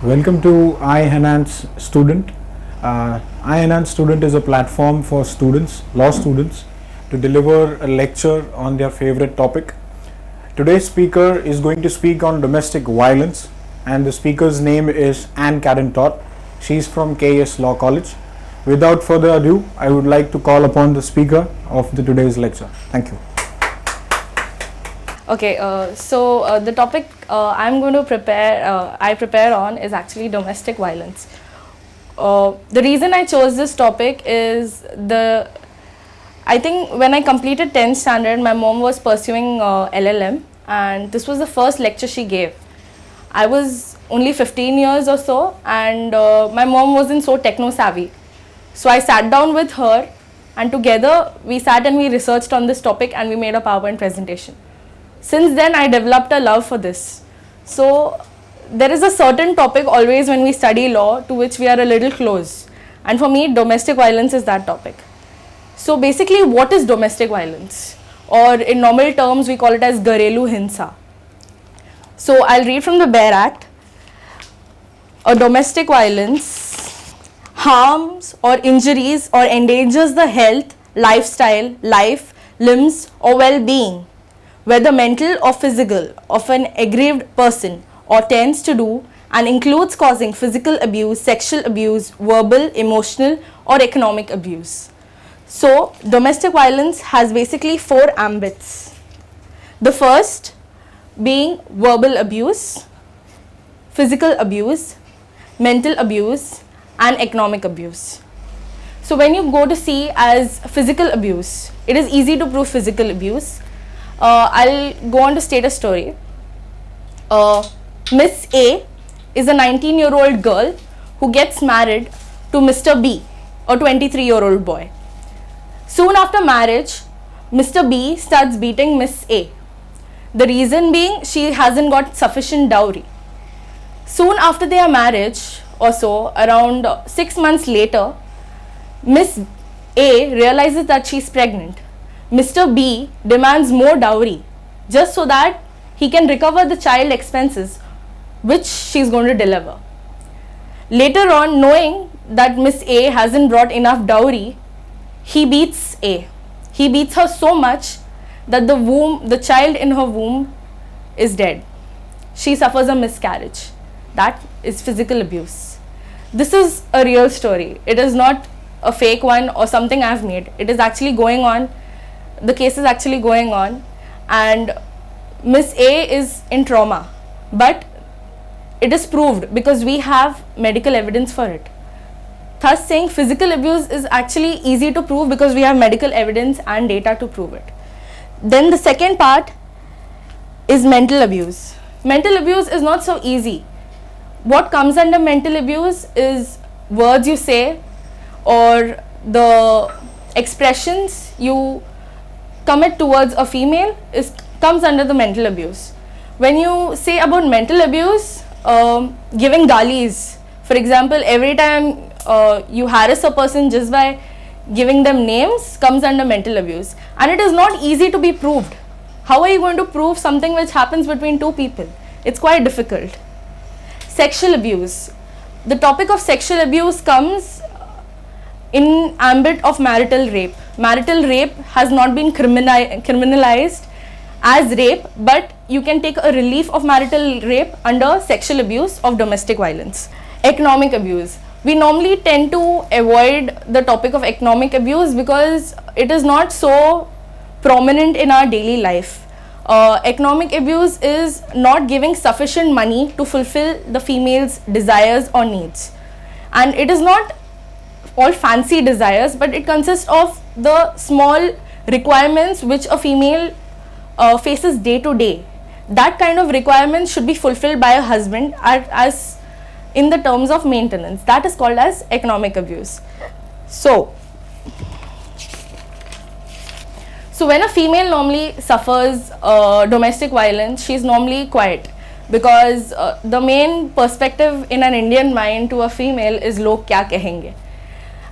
Welcome to iEnhance Student. iEnhance Student is a platform for students, law students, to deliver a lecture on their favorite topic. Today's speaker is going to speak on domestic violence, and the speaker's name is Anne Karen Todd. She's from KS Law College. Without further ado, I would like to call upon the speaker of today's lecture. Thank you. Okay, the topic I'm going to prepare on is actually domestic violence. The reason I chose this topic is I think when I completed 10th standard, my mom was pursuing LLM, and this was the first lecture she gave. I was only 15 years or so, and my mom wasn't so techno savvy. So I sat down with her, and together we sat and we researched on this topic and we made a PowerPoint presentation. Since then, I developed a love for this. So there is a certain topic always when we study law to which we are a little close. And for me, domestic violence is that topic. So basically, what is domestic violence? Or in normal terms, we call it as Gharelu Hinsa. So I'll read from the Bare Act. A domestic violence harms or injuries or endangers the health, lifestyle, life, limbs or well-being, whether mental or physical, of an aggrieved person or tends to do and includes causing physical abuse, sexual abuse, verbal, emotional or economic abuse. So, domestic violence has basically 4 ambits. The first being verbal abuse, physical abuse, mental abuse and economic abuse. So, when you go to see as physical abuse, it is easy to prove physical abuse. I'll go on to state a story. Miss A is a 19-year-old girl who gets married to Mr. B, a 23-year-old boy. Soon after marriage, Mr. B starts beating Miss A. The reason being she hasn't got sufficient dowry. Soon after their marriage, or so, around 6 months later, Miss A realizes that she's pregnant. Mr. B demands more dowry just so that he can recover the child expenses which she's going to deliver. Later on, knowing that Miss A hasn't brought enough dowry, he beats A. He beats her so much that the child in her womb is dead. She suffers a miscarriage. That is physical abuse. This is a real story. It is not a fake one or something I've made. It is actually going on. The case is actually going on, and Miss A is in trauma, but it is proved because we have medical evidence for it. Thus saying physical abuse is actually easy to prove because we have medical evidence and data to prove it. Then the second part is mental abuse. Mental abuse is not so easy. What comes under mental abuse is words you say or the expressions you commit towards a female comes under the mental abuse. When you say about mental abuse, giving galis, for example, every time you harass a person just by giving them names comes under mental abuse, and it is not easy to be proved. How are you going to prove something which happens between 2 people? It's quite difficult. Sexual abuse. The topic of sexual abuse comes in ambit of marital rape. Marital rape has not been criminalized as rape, but you can take a relief of marital rape under sexual abuse of domestic violence. Economic abuse. We normally tend to avoid the topic of economic abuse because it is not so prominent in our daily life. Economic abuse is not giving sufficient money to fulfill the female's desires or needs. And it is not all fancy desires, but it consists of the small requirements which a female faces day to day. That kind of requirements should be fulfilled by a husband as in the terms of maintenance. That is called as economic abuse. So when a female normally suffers domestic violence, she is normally quiet because the main perspective in an Indian mind to a female is log kya kahenge.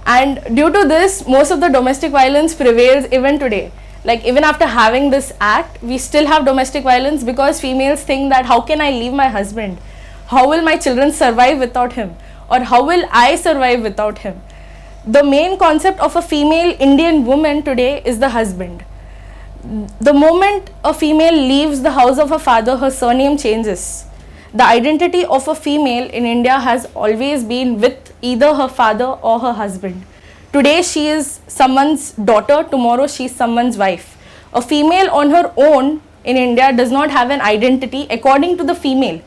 And due to this, most of the domestic violence prevails even today. Like even after having this act, we still have domestic violence because females think that how can I leave my husband? How will my children survive without him? Or how will I survive without him? The main concept of a female Indian woman today is the husband. The moment a female leaves the house of her father, her surname changes. The identity of a female in India has always been with either her father or her husband. Today she is someone's daughter, tomorrow she is someone's wife. A female on her own in India does not have an identity according to the female.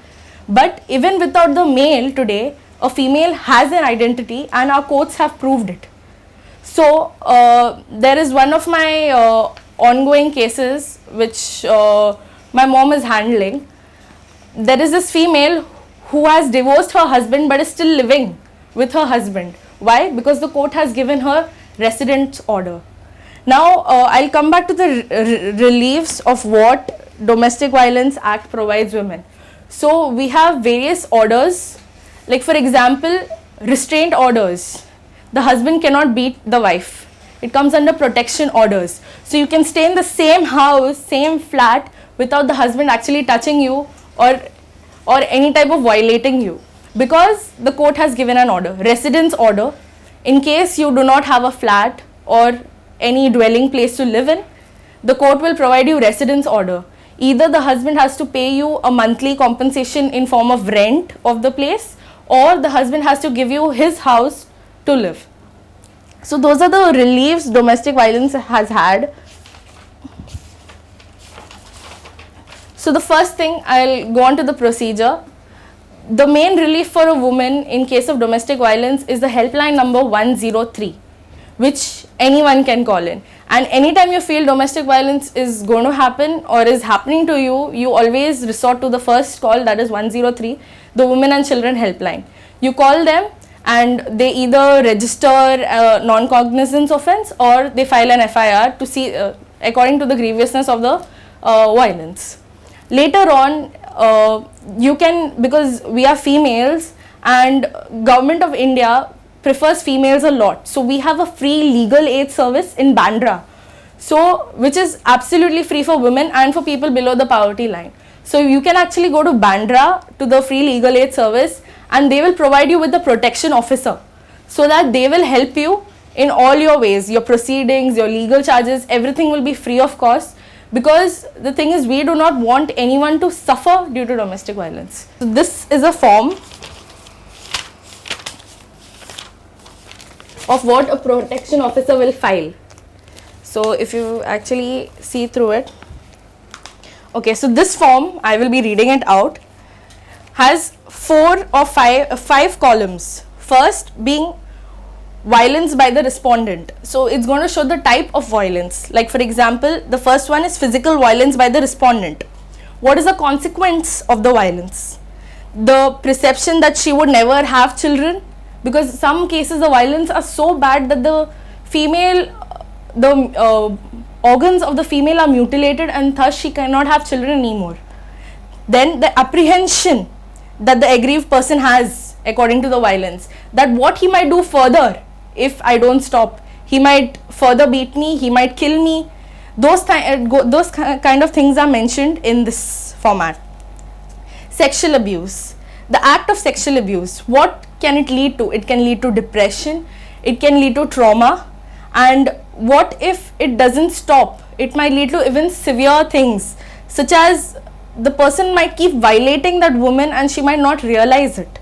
But even without the male today, a female has an identity, and our courts have proved it. So there is one of my ongoing cases which my mom is handling. There is this female who has divorced her husband but is still living with her husband. Why? Because the court has given her residence order. Now I'll come back to the reliefs of what Domestic Violence Act provides women. So we have various orders, like for example, restraint orders. The husband cannot beat the wife. It comes under protection orders. So you can stay in the same house, same flat, without the husband actually touching you or any type of violating you, because the court has given an order. Residence order, in case you do not have a flat or any dwelling place to live in, the court will provide you residence order. Either the husband has to pay you a monthly compensation in form of rent of the place, or the husband has to give you his house to live. So those are the reliefs domestic violence has had. So the first thing, I'll go on to the procedure. The main relief for a woman in case of domestic violence is the helpline number 103, which anyone can call in. And anytime you feel domestic violence is going to happen or is happening to you, you always resort to the first call, that is 103, the Women and Children Helpline. You call them and they either register a non-cognizance offence or they file an FIR to see according to the grievousness of the violence. Later on, you can, because we are females and Government of India prefers females a lot. So we have a free legal aid service in Bandra, so which is absolutely free for women and for people below the poverty line. So you can actually go to Bandra to the free legal aid service and they will provide you with the protection officer, so that they will help you in all your ways, your proceedings, your legal charges, everything will be free of cost. Because the thing is, we do not want anyone to suffer due to domestic violence. So this is a form of what a protection officer will file. So if you actually see through it. Okay, so this form, I will be reading it out, has five columns. First being violence by the respondent. So it's going to show the type of violence. Like for example, the first one is physical violence by the respondent. What is the consequence of the violence? The perception that she would never have children, because some cases the violence are so bad that the female, organs of the female are mutilated and thus she cannot have children anymore. Then the apprehension that the aggrieved person has according to the violence, that what he might do further if I don't stop. He might further beat me, he might kill me. Those kind of things are mentioned in this format. Sexual abuse. The act of sexual abuse, what can it lead to? It can lead to depression, it can lead to trauma, and what if it doesn't stop? It might lead to even severe things, such as the person might keep violating that woman and she might not realize it.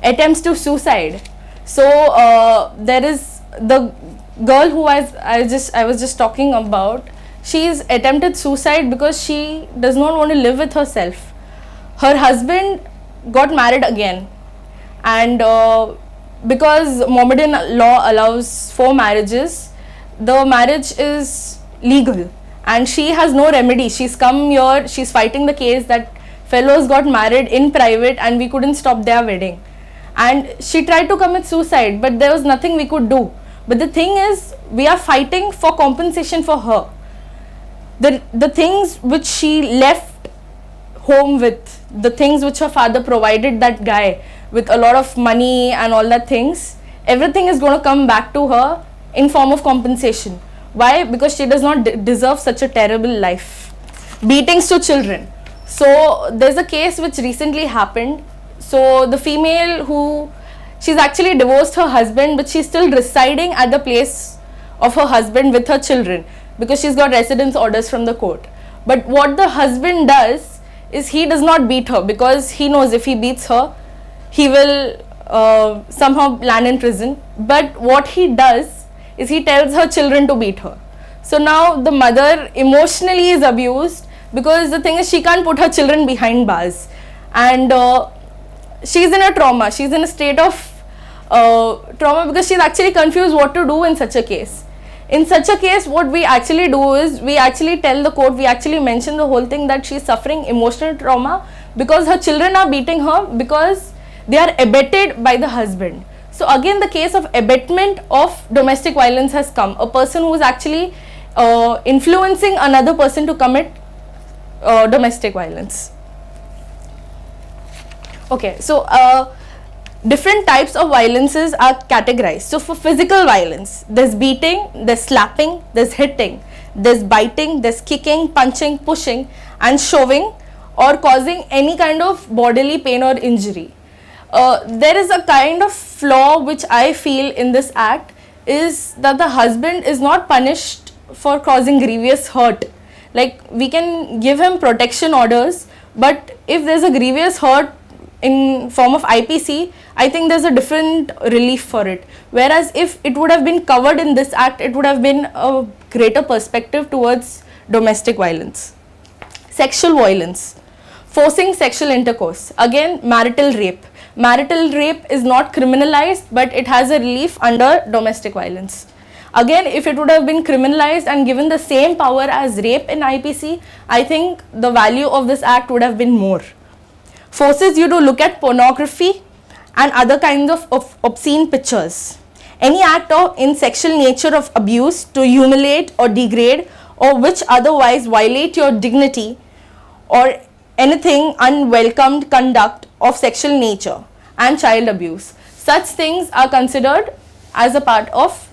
Attempts to suicide. So there is the girl who I was just talking about. She's attempted suicide because she does not want to live with herself. Her husband got married again, and because Mohammedan law allows 4 marriages, the marriage is legal and she has no remedy. She's come here, she's fighting the case that fellows got married in private and we couldn't stop their wedding. And she tried to commit suicide, but there was nothing we could do. But the thing is, we are fighting for compensation for her. The things which she left home with, the things which her father provided that guy with a lot of money and all that things, everything is going to come back to her in form of compensation. Why? Because she does not deserve such a terrible life. Beatings to children. So there's a case which recently happened. So the female she's actually divorced her husband, but she's still residing at the place of her husband with her children because she's got residence orders from the court. But what the husband does is he does not beat her because he knows if he beats her, he will somehow land in prison. But what he does is he tells her children to beat her. So now the mother emotionally is abused because the thing is she can't put her children behind bars, and she's in a trauma. She's in a state of trauma because she's actually confused what to do in such a case. In such a case, what we actually do is we actually tell the court, we actually mention the whole thing that she's suffering emotional trauma because her children are beating her because they are abetted by the husband. So again, the case of abetment of domestic violence has come. A person who is actually influencing another person to commit domestic violence. Okay, so different types of violences are categorized. So for physical violence, there's beating, there's slapping, there's hitting, there's biting, there's kicking, punching, pushing and shoving or causing any kind of bodily pain or injury. There is a kind of flaw which I feel in this act is that the husband is not punished for causing grievous hurt. Like, we can give him protection orders, but if there's a grievous hurt in form of IPC, I think there's a different relief for it. Whereas if it would have been covered in this act, it would have been a greater perspective towards domestic violence. Sexual violence, forcing sexual intercourse, again marital rape. Marital rape is not criminalized, but it has a relief under domestic violence. Again, if it would have been criminalized and given the same power as rape in IPC, I think the value of this act would have been more. Forces you to look at pornography and other kinds of obscene pictures. Any act in sexual nature of abuse to humiliate or degrade or which otherwise violate your dignity or anything unwelcomed conduct of sexual nature and child abuse. Such things are considered as a part of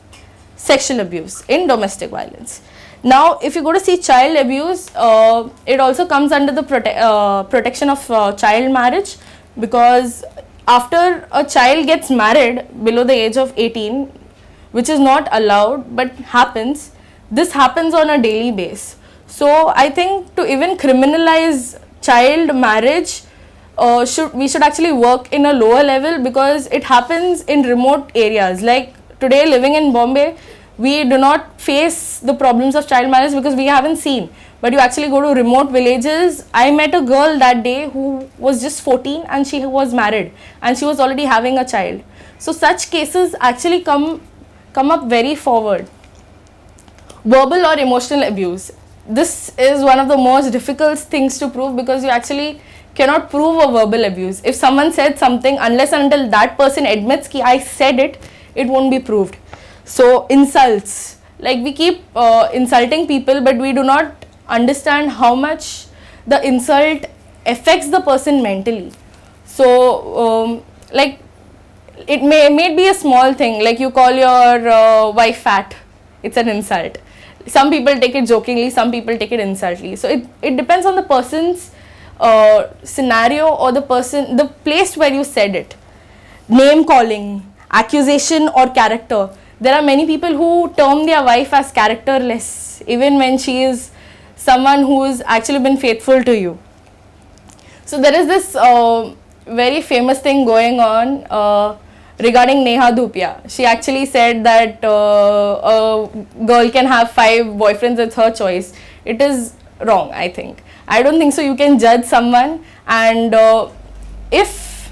sexual abuse in domestic violence. Now, if you go to see child abuse, it also comes under the protection of child marriage, because after a child gets married below the age of 18, which is not allowed but happens, this happens on a daily basis. So I think to even criminalize child marriage, we should actually work in a lower level, because it happens in remote areas. Like today, living in Bombay, we do not face the problems of child marriage because we haven't seen. But you actually go to remote villages. I met a girl that day who was just 14 and she was married and she was already having a child. So such cases actually come up very forward. Verbal or emotional abuse. This is one of the most difficult things to prove, because you actually cannot prove a verbal abuse. If someone said something, unless and until that person admits that I said it, it won't be proved. So insults, like we keep insulting people, but we do not understand how much the insult affects the person mentally. So like it may be a small thing, like you call your wife fat, it's an insult. Some people take it jokingly, some people take it insultly. So it depends on the person's scenario or the place where you said it. Name calling, accusation or character. There are many people who term their wife as characterless, even when she is someone who has actually been faithful to you. So there is this very famous thing going on regarding Neha Dhupia. She actually said that a girl can have 5 boyfriends, it's her choice. It is wrong, I think. I don't think so. You can judge someone, and if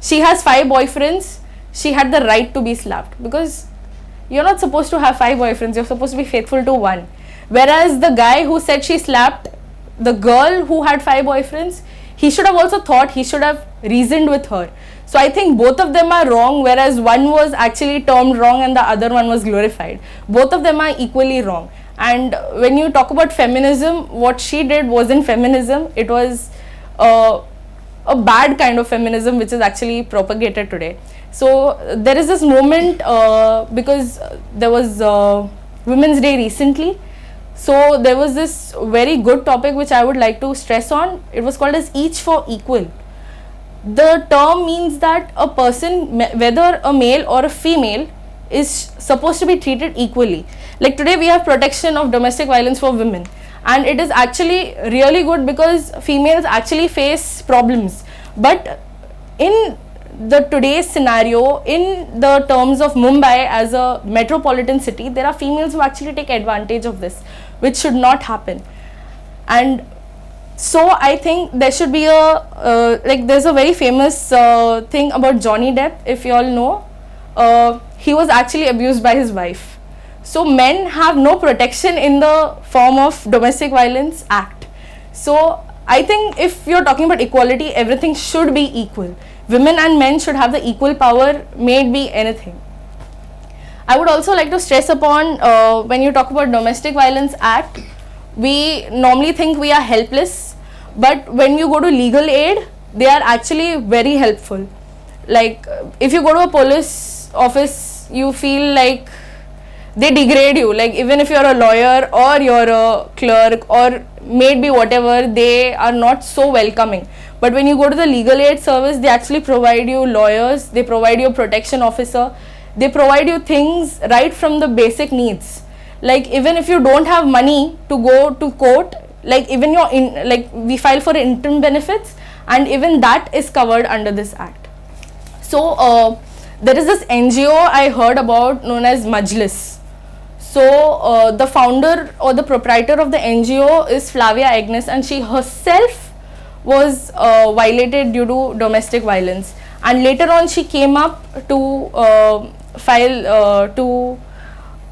she has 5 boyfriends, she had the right to be slapped, because you're not supposed to have 5 boyfriends, you're supposed to be faithful to one. Whereas the guy who said she slapped the girl who had 5 boyfriends, he should have also thought, he should have reasoned with her. So I think both of them are wrong, whereas one was actually termed wrong and the other one was glorified. Both of them are equally wrong. And when you talk about feminism, what she did wasn't feminism, it was a bad kind of feminism which is actually propagated today. So there is this moment, because there was Women's Day recently, So there was this very good topic which I would like to stress on. It was called as each for equal. The term means that a person, whether a male or a female, is supposed to be treated equally. Like today we have protection of domestic violence for women, and it is actually really good because females actually face problems. But in the today's scenario, in the terms of Mumbai as a metropolitan city, there are females who actually take advantage of this, which should not happen. And so I think there should be a there's a very famous thing about Johnny Depp, if you all know. He was actually abused by his wife. So men have no protection in the form of Domestic Violence Act. So I think if you're talking about equality, everything should be equal. Women and men should have the equal power, may it be anything. I would also like to stress upon, when you talk about Domestic Violence Act, we normally think we are helpless, but when you go to legal aid, they are actually very helpful. Like if you go to a police office, you feel like they degrade you. Like even if you're a lawyer or you're a clerk or maybe whatever, they are not so welcoming. But when you go to the legal aid service, they actually provide you lawyers, they provide you a protection officer, they provide you things right from the basic needs. Like even if you don't have money to go to court, like even we file for interim benefits, and even that is covered under this act. So there is this NGO I heard about known as Majlis. So the founder or the proprietor of the NGO is Flavia Agnes, and she herself was violated due to domestic violence, and later on she came up to file to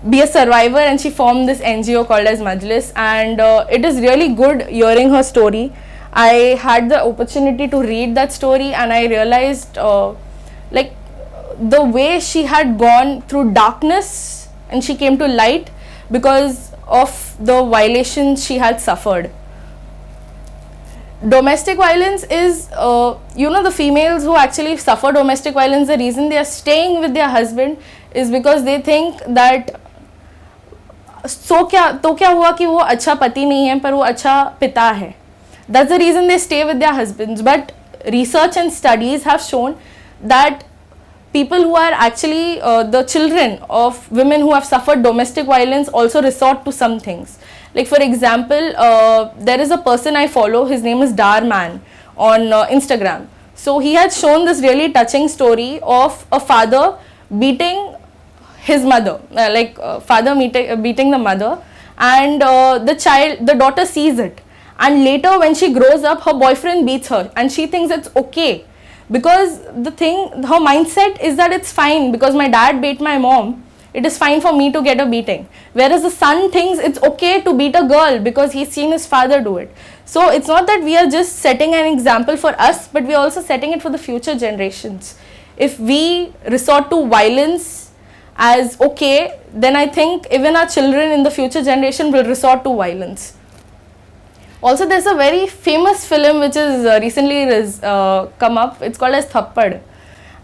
be a survivor, and she formed this NGO called as Majlis, and it is really good hearing her story. I had the opportunity to read that story, and I realized like the way she had gone through darkness and she came to light because of the violations she had suffered. Domestic violence is, the females who actually suffer domestic violence, the reason they are staying with their husband is because they think that तो क्या हुआ कि वो अच्छा पति नहीं है पर वो अच्छा पिता है. That's the reason they stay with their husbands. But research and studies have shown that people who are actually the children of women who have suffered domestic violence also resort to some things. Like for example, there is a person I follow, his name is Darman on Instagram. So he had shown this really touching story of a father beating his mother, father beating the mother, and the daughter sees it, and later when she grows up, her boyfriend beats her and she thinks it's okay, because her mindset is that it's fine because my dad beat my mom, it is fine for me to get a beating, whereas the son thinks it's okay to beat a girl because he's seen his father do it. So it's not that we are just setting an example for us, but we are also setting it for the future generations. If we resort to violence as okay, then I think even our children in the future generation will resort to violence. Also, there's a very famous film which is recently come up. It's called as Thappad,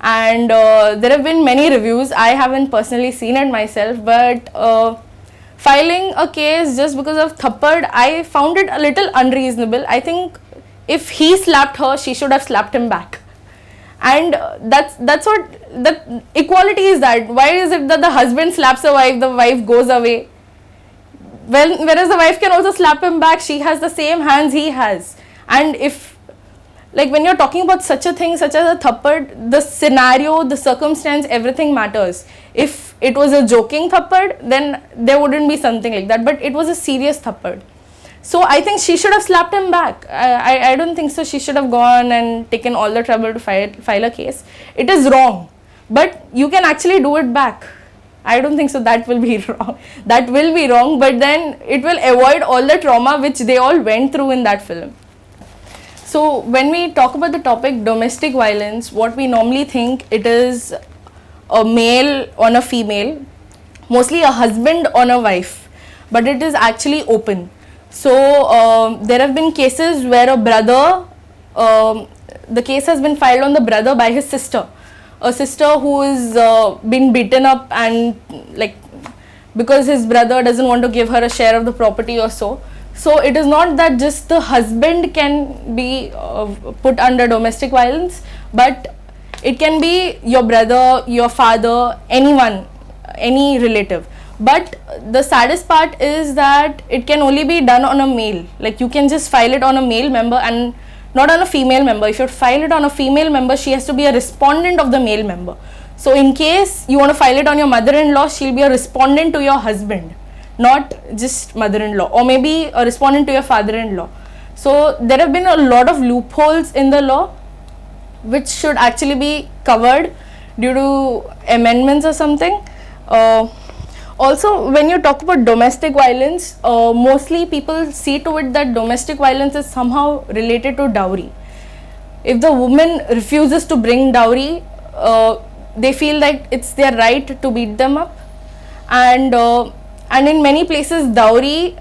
and there have been many reviews. I haven't personally seen it myself, but filing a case just because of Thappad, I found it a little unreasonable. I think if he slapped her, she should have slapped him back. And that's what the equality is. That why is it that the husband slaps a wife, the wife goes away, whereas the wife can also slap him back, she has the same hands he has. And if, like when you're talking about such a thing such as a thappad, the scenario, the circumstance, everything matters. If it was a joking thappad, then there wouldn't be something like that, but it was a serious thappad. So I think she should have slapped him back. I don't think so. She should have gone and taken all the trouble to file a case. It is wrong, but you can actually do it back. I don't think so. That will be wrong. That will be wrong, but then it will avoid all the trauma which they all went through in that film. So when we talk about the topic domestic violence, what we normally think it is a male on a female, mostly a husband on a wife, but it is actually open. So there have been cases where a brother, the case has been filed on the brother by his sister, a sister who is been beaten up and like because his brother doesn't want to give her a share of the property or so. So it is not that just the husband can be put under domestic violence, but it can be your brother, your father, anyone, any relative. But the saddest part is that it can only be done on a male. Like you can just file it on a male member and not on a female member. If you file it on a female member, she has to be a respondent of the male member. So in case you want to file it on your mother-in-law, she'll be a respondent to your husband, not just mother-in-law, or maybe a respondent to your father-in-law. So there have been a lot of loopholes in the law which should actually be covered due to amendments or something. Also, when you talk about domestic violence, mostly people see to it that domestic violence is somehow related to dowry. If the woman refuses to bring dowry, they feel like it's their right to beat them up. And in many places, dowry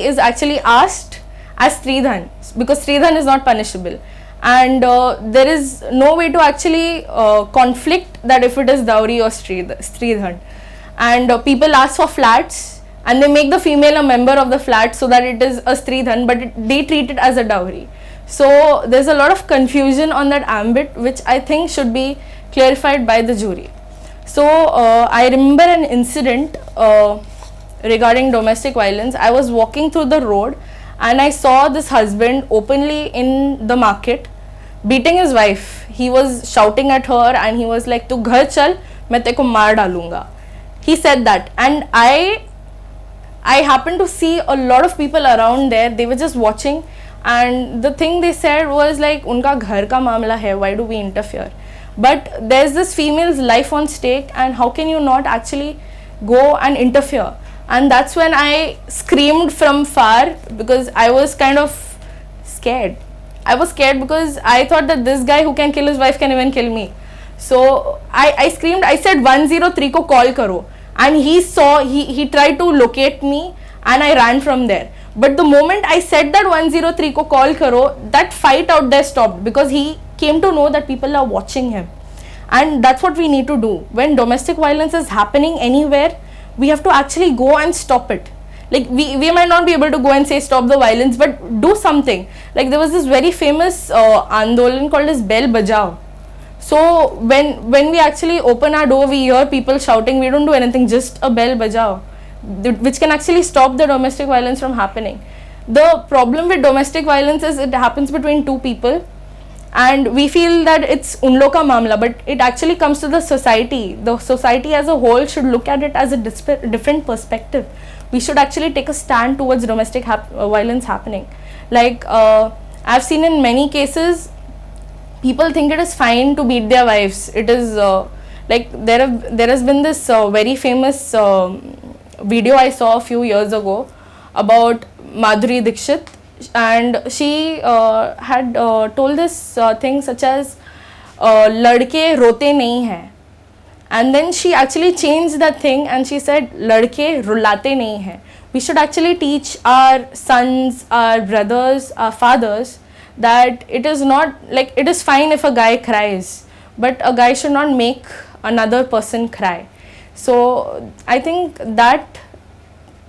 is actually asked as Stridhan, because Stridhan is not punishable. And there is no way to actually conflict that if it is dowry or Stridhan. And people ask for flats and they make the female a member of the flat so that it is a Stridhan, but they treat it as a dowry. So there's a lot of confusion on that ambit, which I think should be clarified by the jury. So I remember an incident regarding domestic violence. I was walking through the road and I saw this husband openly in the market beating his wife. He was shouting at her and he was like, "Tu ghar chal, main teko maar dalunga." He said that, and I happened to see a lot of people around there. They were just watching, and the thing they said was like, "Unka ghar ka mamla hai, why do we interfere?" But there's this female's life on stake, and how can you not actually go and interfere? And that's when I screamed from far, because I was kind of scared. I was scared because I thought that this guy who can kill his wife can even kill me. So I screamed, I said 103 ko call karo, and he tried to locate me and I ran from there. But the moment I said that 103 ko call karo, that fight out there stopped, because he came to know that people are watching him. And that's what we need to do. When domestic violence is happening anywhere, we have to actually go and stop it. Like we might not be able to go and say stop the violence, but do something. Like there was this very famous Andolan called as Bell Bajao. So when we actually open our door, we hear people shouting, we don't do anything, just a bell bajao, which can actually stop the domestic violence from happening. The problem with domestic violence is it happens between two people, and we feel that it's unlo ka mamla, but it actually comes to the society. The society as a whole should look at it as a different perspective. We should actually take a stand towards domestic violence happening. Like I've seen in many cases, people think it is fine to beat their wives. It is like there has been this very famous video I saw a few years ago about Madhuri Dixit, and she had told this thing such as ladke rote nahi hai, and then she actually changed that thing and she said ladke rulate nahi hai. We should actually teach our sons, our brothers, our fathers that it is not like, it is fine if a guy cries, but a guy should not make another person cry. So I think that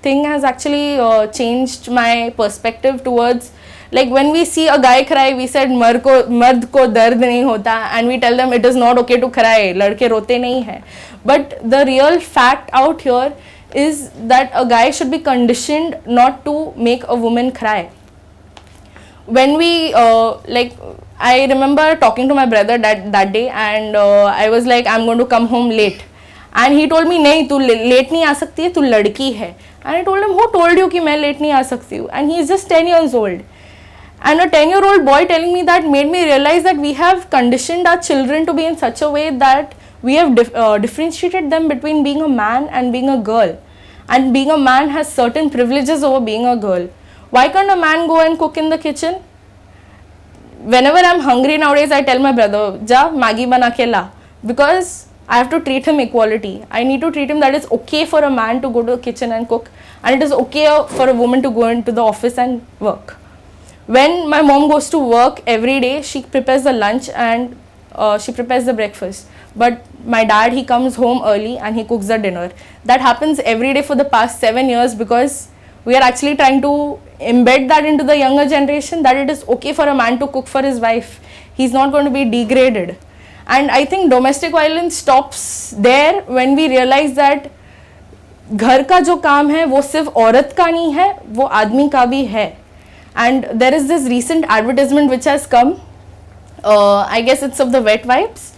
thing has actually changed my perspective towards, like when we see a guy cry, we said mard ko dard nahi hota, and we tell them it is not okay to cry, ladke rote nahi hai. But the real fact out here is that a guy should be conditioned not to make a woman cry. When we like, I remember talking to my brother that day, and I was like, I'm going to come home late, and he told me, nahi, tu late nahi aa sakti hai, tu ladki hai. And I told him, who told you ki main late nahi aa sakti hu? And he is just 10 years old, and a 10-year-old boy telling me that made me realize that we have conditioned our children to be in such a way that we have differentiated them between being a man and being a girl, and being a man has certain privileges over being a girl. Why can't a man go and cook in the kitchen? Whenever I'm hungry nowadays, I tell my brother, ja, Maggi bana ke la, because I have to treat him equality. I need to treat him that it's okay for a man to go to the kitchen and cook, and it is okay for a woman to go into the office and work. When my mom goes to work every day, she prepares the lunch, and she prepares the breakfast, but my dad, he comes home early and he cooks the dinner. That happens every day for the past 7 years, because we are actually trying to embed that into the younger generation, that it is okay for a man to cook for his wife. He's not going to be degraded. And I think domestic violence stops there when we realize that घर का जो काम है वो सिर्फ औरत का नहीं है, वो आदमी का भी है. And there is this recent advertisement which has come, I guess it's of the wet wipes.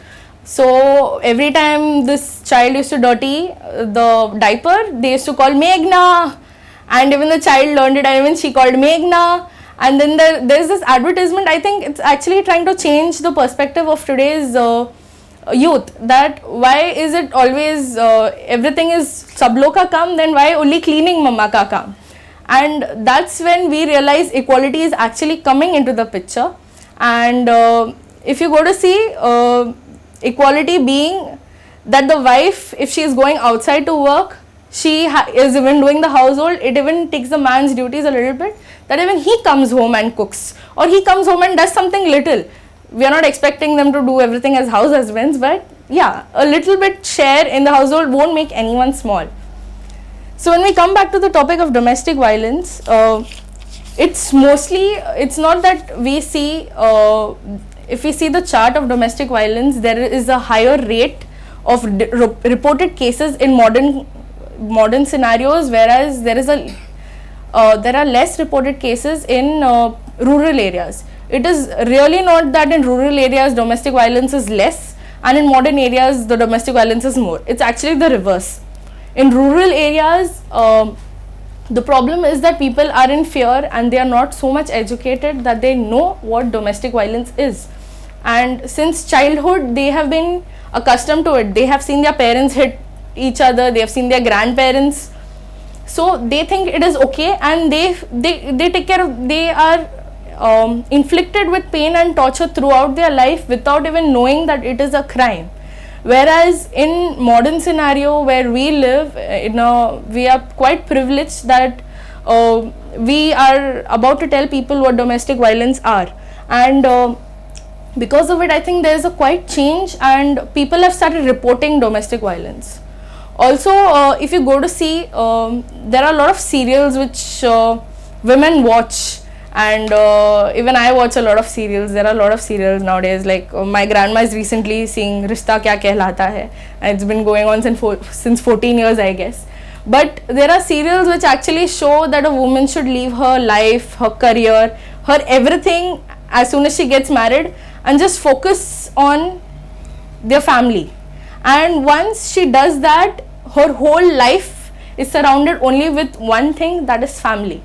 So every time this child used to dirty the diaper, they used to call Meghna, and even the child learned it, and even she called Meghna. And then there's this advertisement. I think it's actually trying to change the perspective of today's youth, that why is it always everything is sab log ka kaam, then why only cleaning mama ka kaam? And that's when we realize equality is actually coming into the picture. And if you go to see equality being that the wife, if she is going outside to work, she is even doing the household, it even takes the man's duties a little bit, that even he comes home and cooks, or he comes home and does something little. We are not expecting them to do everything as house husbands, but yeah, a little bit share in the household won't make anyone small. So when we come back to the topic of domestic violence, it's not that we see, if we see the chart of domestic violence, there is a higher rate of reported cases in modern scenarios, whereas there are less reported cases in rural areas. It is really not that in rural areas domestic violence is less, and in modern areas the domestic violence is more. It's actually the reverse. In rural areas, the problem is that people are in fear and they are not so much educated that they know what domestic violence is. And since childhood, they have been accustomed to it. They have seen their parents hit each other, they have seen their grandparents. So they think it is okay, and they take care of, they are inflicted with pain and torture throughout their life without even knowing that it is a crime. Whereas in modern scenario where we live, we are quite privileged that we are about to tell people what domestic violence are, and because of it, I think there is a quite change, and people have started reporting domestic violence. Also, if you go to see, there are a lot of serials which women watch. And even I watch a lot of serials. There are a lot of serials nowadays. Like my grandma is recently seeing Rishta Kya Kehlata Hai, and it's been going on since 14 years, I guess. But there are serials which actually show that a woman should leave her life, her career, her everything as soon as she gets married, and just focus on their family. And once she does that, her whole life is surrounded only with one thing, that is family.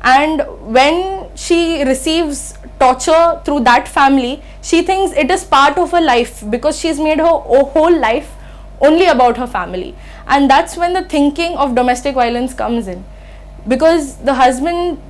And when she receives torture through that family, she thinks it is part of her life, because she's made her whole life only about her family. And that's when the thinking of domestic violence comes in, because the husband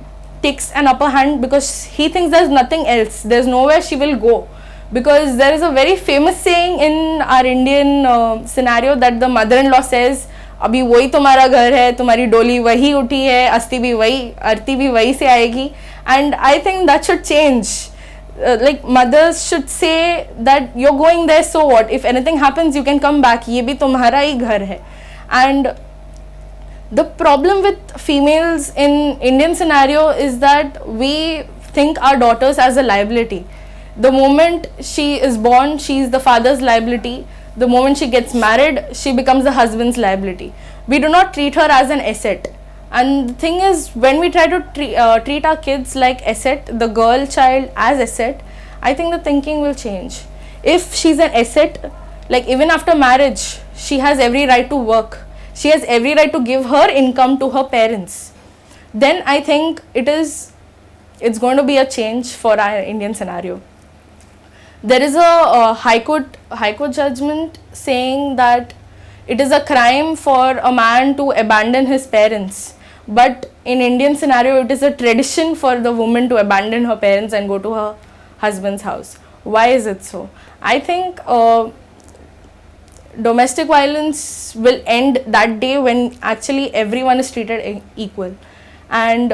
takes an upper hand because he thinks there's nothing else, there's nowhere she will go. Because there is a very famous saying in our Indian scenario that the mother-in-law says, अभी वही तुम्हारा घर है, तुम्हारी डोली वही उठी है, अस्थि भी वही, आरती भी वही से आएगी. And I think that should change. Like mothers should say that you're going there, so what? If anything happens, you can come back. ये भी तुम्हारा ही घर है. And the problem with females in Indian scenario is that we think our daughters as a liability. The moment she is born, she is the father's liability. The moment she gets married, she becomes the husband's liability. We do not treat her as an asset. And the thing is, when we try to treat our kids like asset, the girl child as asset, I think the thinking will change. If she's an asset, like even after marriage, she has every right to work. She has every right to give her income to her parents. Then I think it's going to be a change for our Indian scenario. There is a High Court judgment saying that it is a crime for a man to abandon his parents. But in Indian scenario, it is a tradition for the woman to abandon her parents and go to her husband's house. Why is it so? I think domestic violence will end that day when actually everyone is treated equal. And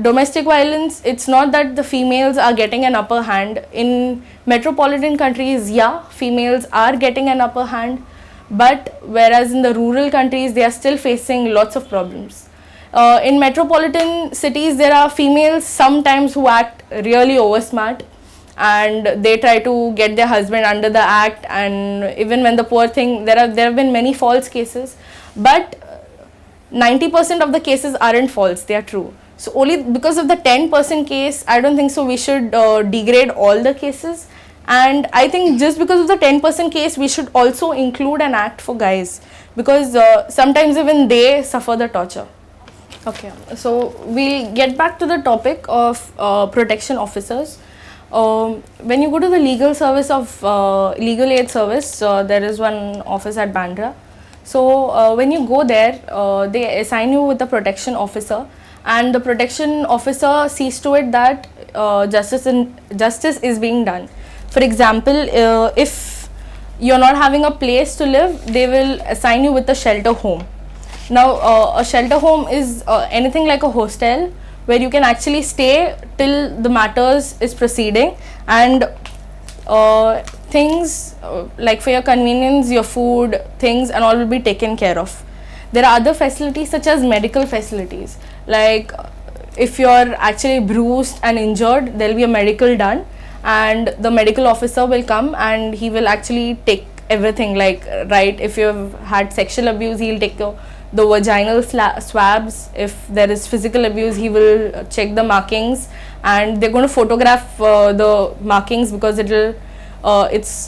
domestic violence, it's not that the females are getting an upper hand. In metropolitan countries, yeah, females are getting an upper hand, but whereas in the rural countries, they are still facing lots of problems. In metropolitan cities, there are females sometimes who act really over smart, and they try to get their husband under the act, and even when the poor thing, there have been many false cases, but 90% of the cases aren't false, they are true. So only because of the 10% case, I don't think so we should degrade all the cases. And I think just because of the 10% case, we should also include an act for guys, because sometimes even they suffer the torture. Okay, so we'll get back to the topic of protection officers. When you go to the legal service of legal aid service, there is one office at Bandra. So when you go there, they assign you with a protection officer, and the protection officer sees to it that justice is being done. For example, if you're not having a place to live, they will assign you with a shelter home. Now, a shelter home is anything like a hostel where you can actually stay till the matters is proceeding, and things like for your convenience, your food, things and all will be taken care of. There are other facilities such as medical facilities, like if you're actually bruised and injured, there will be a medical done, and the medical officer will come and he will actually take everything, like right, if you've had sexual abuse, he'll take the vaginal swabs. If there is physical abuse, he will check the markings, and they're going to photograph the markings because it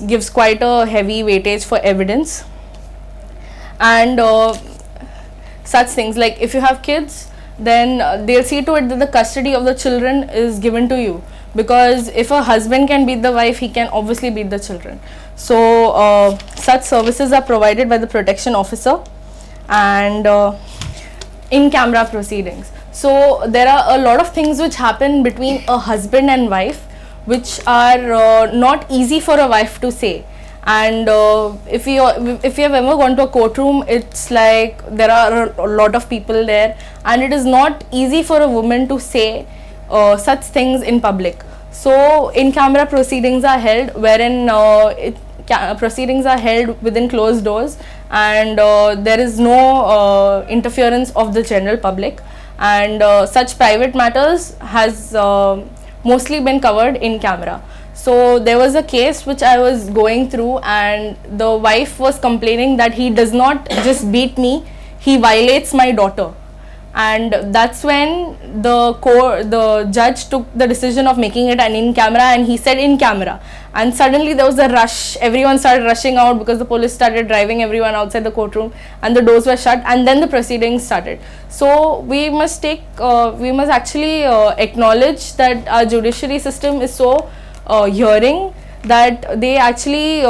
gives quite a heavy weightage for evidence. And such things, like if you have kids, then they'll see to it that the custody of the children is given to you, because if a husband can beat the wife, he can obviously beat the children. So such services are provided by the protection officer. And in camera proceedings, so there are a lot of things which happen between a husband and wife which are not easy for a wife to say. And if you have ever gone to a courtroom, it's like there are a lot of people there, and it is not easy for a woman to say such things in public. So in camera proceedings are held, wherein proceedings are held within closed doors, and there is no interference of the general public, and such private matters has mostly been covered in camera. So there was a case which I was going through, and the wife was complaining that he does not just beat me, he violates my daughter. And that's when the judge took the decision of making it an in camera, and he said in camera, and suddenly there was a rush, everyone started rushing out because the police started driving everyone outside the courtroom, and the doors were shut, and then the proceedings started. So we must actually acknowledge that our judiciary system is so hearing that they actually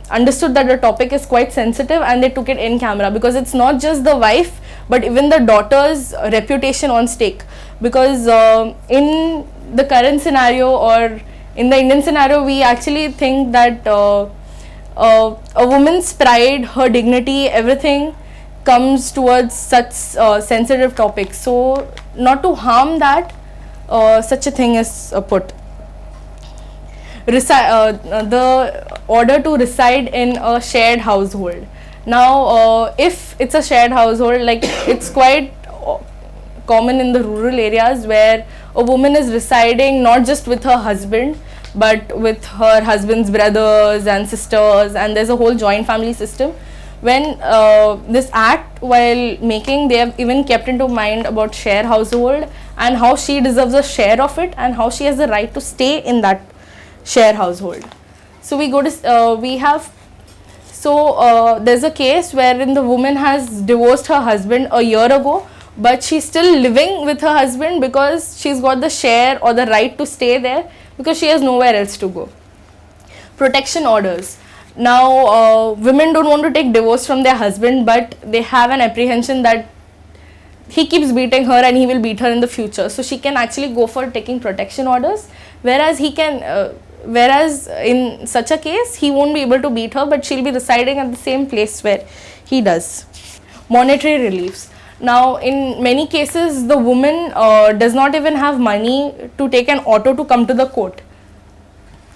understood that the topic is quite sensitive, and they took it in camera, because it's not just the wife but even the daughter's reputation on stake. Because in the current scenario, or in the Indian scenario, we actually think that a woman's pride, her dignity, everything comes towards such sensitive topics. So not to harm that, such a thing is put. The order to reside in a shared household. Now, if it's a shared household, like it's quite common in the rural areas where a woman is residing not just with her husband, but with her husband's brothers and sisters, and there's a whole joint family system. When this act, while making, they have even kept into mind about shared household and how she deserves a share of it, and how she has the right to stay in that share household. So there's a case wherein the woman has divorced her husband a year ago, but she's still living with her husband because she's got the share or the right to stay there, because she has nowhere else to go. Protection orders. Now women don't want to take divorce from their husband, but they have an apprehension that he keeps beating her and he will beat her in the future, so she can actually go for taking protection orders, whereas in such a case he won't be able to beat her, but she'll be residing at the same place where he does. Monetary reliefs. Now, in many cases, the woman does not even have money to take an auto to come to the court.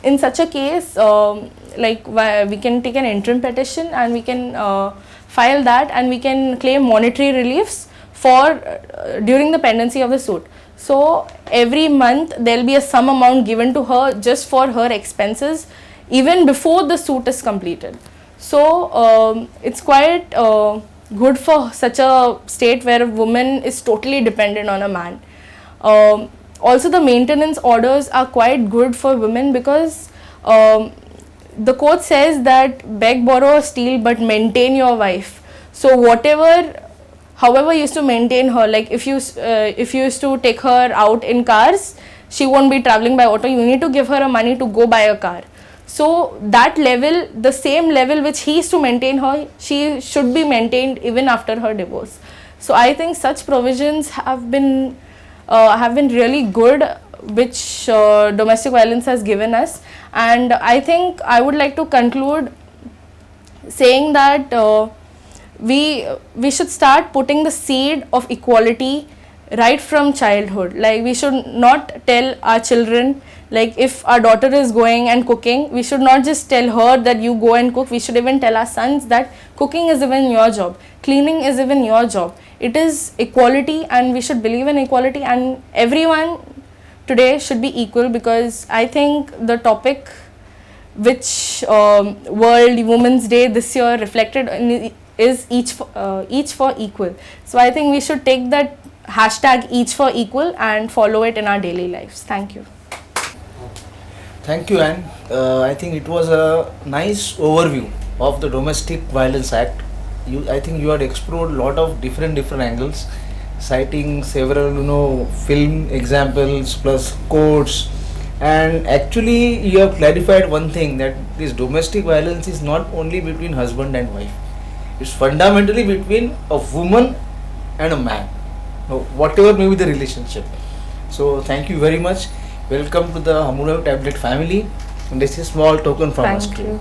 In such a case, we can take an interim petition and we can file that, and we can claim monetary reliefs for during the pendency of the suit. So every month there will be a sum amount given to her just for her expenses even before the suit is completed. So it's quite good for such a state where a woman is totally dependent on a man. Also, the maintenance orders are quite good for women because the court says that beg, borrow, or steal, but maintain your wife. So however you used to maintain her, like if you used to take her out in cars, she won't be traveling by auto. You need to give her a money to go buy a car. So that level, the same level which he used to maintain her, she should be maintained even after her divorce. So I think such provisions have been really good, which domestic violence has given us. And I think I would like to conclude saying that we should start putting the seed of equality right from childhood. Like, we should not tell our children, like if our daughter is going and cooking, we should not just tell her that you go and cook. We should even tell our sons that cooking is even your job, cleaning is even your job. It is equality, and we should believe in equality, and everyone today should be equal, because I think the topic which World Women's Day this year reflected is each for equal. So I think we should take that hashtag each for equal and follow it in our daily lives. Thank you. Thank you, Anne. I think it was a nice overview of the Domestic Violence Act. I think you had explored a lot of different angles, citing several film examples plus quotes, and actually you have clarified one thing, that this domestic violence is not only between husband and wife. It's fundamentally between a woman and a man, whatever may be the relationship. So thank you very much. Welcome to the Hamura Tablet family, and this is a small token from us Thank too. you.